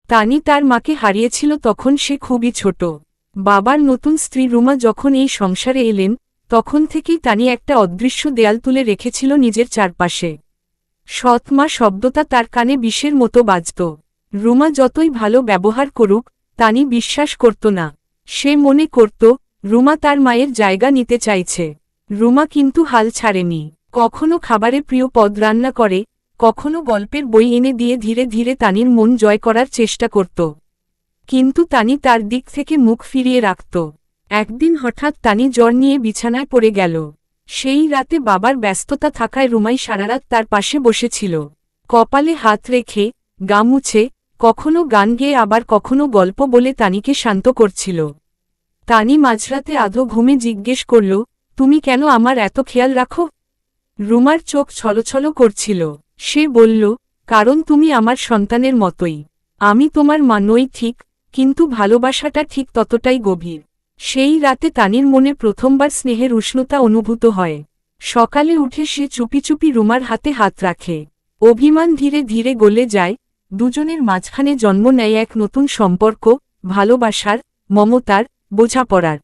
তানি তার মাকে হারিয়েছিল তখন সে খুবই ছোট। বাবার নতুন স্ত্রী রুমা যখন এই সংসারে এলেন, তখন থেকেই তানি একটা অদৃশ্য দেয়াল তুলে রেখেছিল নিজের চারপাশে। সৎ মা শব্দটা তার কানে বিষের মতো বাজত। রুমা যতই ভালো ব্যবহার করুক, তানি বিশ্বাস করত না। সে মনে করত রুমা তার মায়ের জায়গা নিতে চাইছে। রুমা কিন্তু হাল ছাড়েনি। কখনো খাবারে প্রিয় পদ রান্না করে, কখনো গল্পের বই এনে দিয়ে ধীরে ধীরে তানির মন জয় করার চেষ্টা করত। কিন্তু তানি তার দিক থেকে মুখ ফিরিয়ে রাখত। একদিন হঠাৎ তানি জ্বর নিয়ে বিছানায় পড়ে গেল। সেই রাতে বাবার ব্যস্ততা থাকায় রুমাই সারারাত তার পাশে বসেছিল। কপালে হাত রেখে, গা মুছে, কখনো গান গেয়ে আবার কখনো গল্প বলে তানিকে শান্ত করছিল। তানি মাঝরাতে আধো ঘুমে জিজ্ঞেস করল, তুমি কেন আমার এত খেয়াল রাখো? রুমার চোখ ছলছল করছিল। সে বলল, কারণ তুমি আমার সন্তানের মতোই। আমি তোমার মা নই ঠিক, কিন্তু ভালোবাসাটা ঠিক ততটাই গভীর। সেই রাতে তানির মনে প্রথমবার স্নেহের উষ্ণতা অনুভূত হয়। সকালে উঠে সে চুপি চুপি রুমার হাতে হাত রাখে। অভিমান ধীরে ধীরে গলে যায়। দুজনের মাঝখানে জন্ম নেয় এক নতুন সম্পর্ক, ভালোবাসার, মমতার, বোঝাপড়ার।